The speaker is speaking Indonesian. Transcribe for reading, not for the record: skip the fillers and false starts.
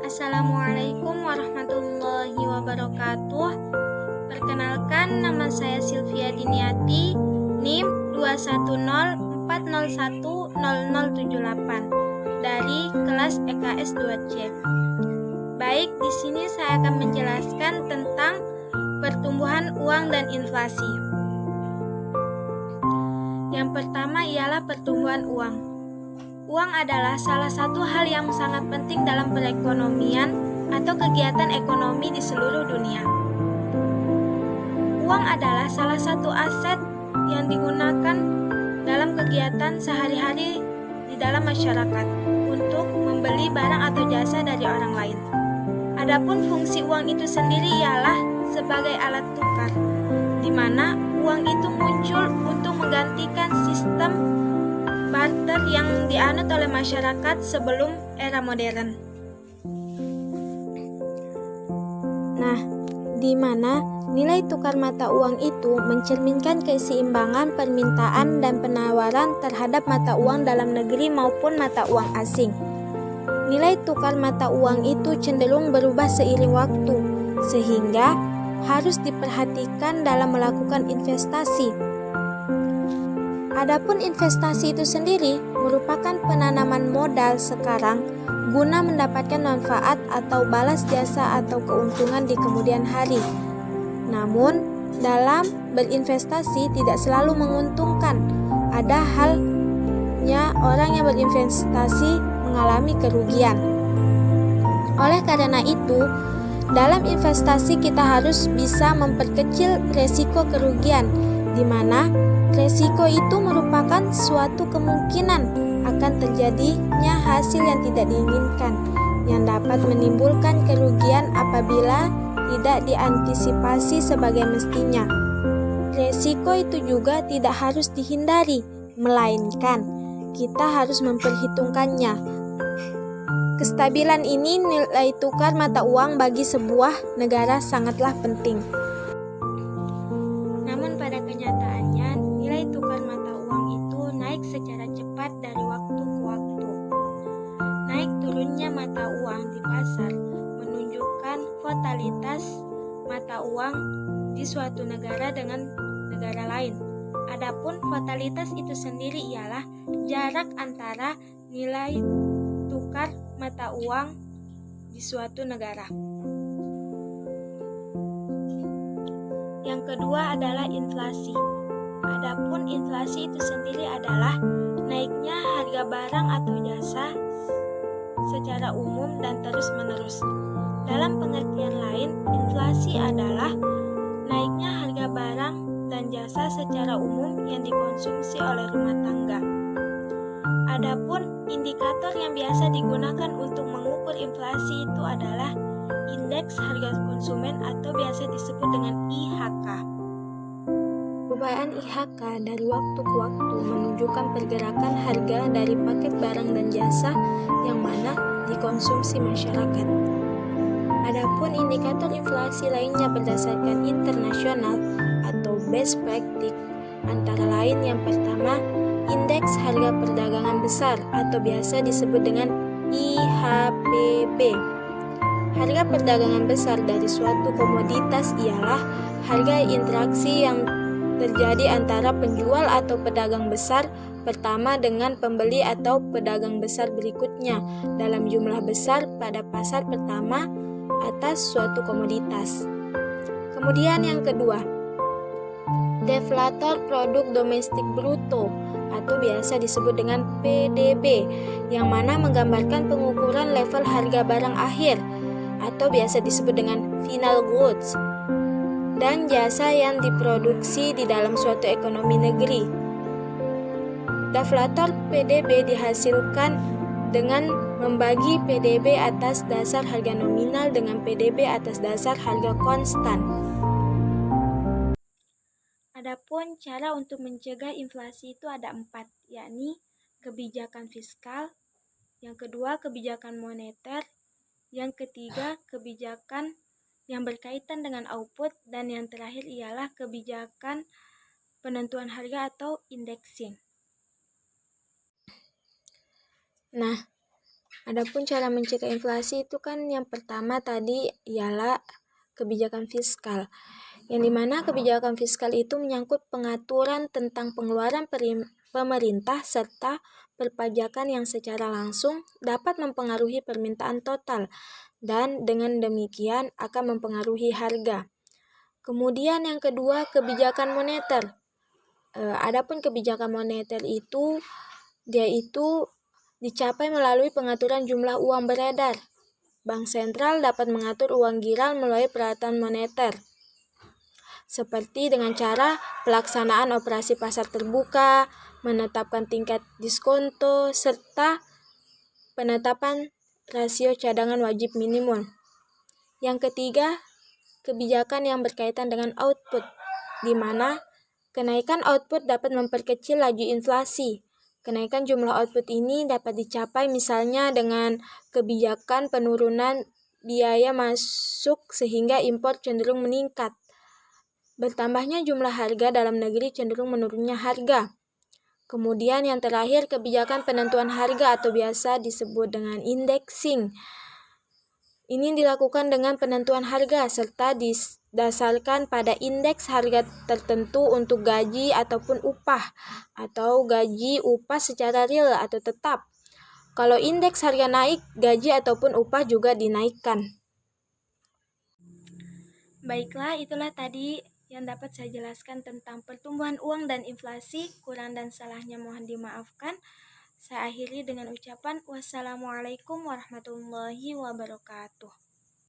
Assalamualaikum warahmatullahi wabarakatuh. Perkenalkan, nama saya Sylvia Diniati, NIM 210401078 dari kelas EKS 2C. Baik, di sini saya akan menjelaskan tentang pertumbuhan uang dan inflasi. Yang pertama ialah pertumbuhan uang. Uang adalah salah satu hal yang sangat penting dalam perekonomian atau kegiatan ekonomi di seluruh dunia. Uang adalah salah satu aset yang digunakan dalam kegiatan sehari-hari di dalam masyarakat untuk membeli barang atau jasa dari orang lain. Adapun fungsi uang itu sendiri ialah sebagai alat tukar, di mana uang itu muncul untuk menggantikan sistem barter yang dianut oleh masyarakat sebelum era modern. Nah, di mana nilai tukar mata uang itu mencerminkan keseimbangan permintaan dan penawaran terhadap mata uang dalam negeri maupun mata uang asing. Nilai tukar mata uang itu cenderung berubah seiring waktu, sehingga harus diperhatikan dalam melakukan investasi. Adapun investasi itu sendiri merupakan penanaman modal sekarang guna mendapatkan manfaat atau balas jasa atau keuntungan di kemudian hari. Namun, dalam berinvestasi tidak selalu menguntungkan. Ada halnya orang yang berinvestasi mengalami kerugian. Oleh karena itu, dalam investasi kita harus bisa memperkecil resiko kerugian, di mana resiko itu merupakan suatu kemungkinan akan terjadinya hasil yang tidak diinginkan, yang dapat menimbulkan kerugian apabila tidak diantisipasi sebagai mestinya. Resiko itu juga tidak harus dihindari, melainkan kita harus memperhitungkannya. Kestabilan ini nilai tukar mata uang bagi sebuah negara sangatlah penting. Namun pada kenyataannya, nilai tukar mata uang itu naik secara cepat dari waktu ke waktu. Naik turunnya mata uang di pasar menunjukkan volatilitas mata uang di suatu negara dengan negara lain. Adapun volatilitas itu sendiri ialah jarak antara nilai tukar mata uang di suatu negara. Yang kedua adalah inflasi. Adapun inflasi itu sendiri adalah naiknya harga barang atau jasa secara umum dan terus-menerus. Dalam pengertian lain, inflasi adalah naiknya harga barang dan jasa secara umum yang dikonsumsi oleh rumah tangga. Adapun indikator yang biasa digunakan untuk mengukur inflasi itu adalah indeks harga konsumen atau biasa disebut dengan IHK. Perubahan IHK dari waktu ke waktu menunjukkan pergerakan harga dari paket barang dan jasa yang mana dikonsumsi masyarakat. Adapun indikator inflasi lainnya berdasarkan internasional atau best practice, antara lain yang pertama, indeks harga perdagangan besar atau biasa disebut dengan IHPB. Harga perdagangan besar dari suatu komoditas ialah harga interaksi yang terjadi antara penjual atau pedagang besar pertama dengan pembeli atau pedagang besar berikutnya dalam jumlah besar pada pasar pertama atas suatu komoditas. Kemudian yang kedua, deflator produk domestik bruto atau biasa disebut dengan PDB, yang mana menggambarkan pengukuran level harga barang akhir atau biasa disebut dengan final goods dan jasa yang diproduksi di dalam suatu ekonomi negeri. Deflator PDB dihasilkan dengan membagi PDB atas dasar harga nominal dengan PDB atas dasar harga konstan. Adapun cara untuk mencegah inflasi itu ada 4, yakni kebijakan fiskal, yang kedua kebijakan moneter, yang ketiga kebijakan yang berkaitan dengan output, dan yang terakhir ialah kebijakan penentuan harga atau indexing. Nah, Adapun cara mencegah inflasi itu kan yang pertama tadi ialah kebijakan fiskal. Yang dimana kebijakan fiskal itu menyangkut pengaturan tentang pengeluaran pemerintah serta perpajakan yang secara langsung dapat mempengaruhi permintaan total dan dengan demikian akan mempengaruhi harga. Kemudian yang kedua, kebijakan moneter. Adapun kebijakan moneter itu dia itu dicapai melalui pengaturan jumlah uang beredar. Bank sentral dapat mengatur uang giral melalui peralatan moneter, seperti dengan cara pelaksanaan operasi pasar terbuka, menetapkan tingkat diskonto, serta penetapan rasio cadangan wajib minimum. Yang ketiga, kebijakan yang berkaitan dengan output, di mana kenaikan output dapat memperkecil laju inflasi. Kenaikan jumlah output ini dapat dicapai misalnya dengan kebijakan penurunan biaya masuk sehingga impor cenderung meningkat. Bertambahnya jumlah harga dalam negeri cenderung menurunnya harga. Kemudian yang terakhir, kebijakan penentuan harga atau biasa disebut dengan indexing. Ini dilakukan dengan penentuan harga serta didasarkan pada indeks harga tertentu untuk gaji ataupun upah, atau gaji upah secara real atau tetap. Kalau indeks harga naik, gaji ataupun upah juga dinaikkan. Baiklah, itulah tadi yang dapat saya jelaskan tentang pertumbuhan uang dan inflasi. Kurang dan salahnya mohon dimaafkan. Saya akhiri dengan ucapan wassalamualaikum warahmatullahi wabarakatuh.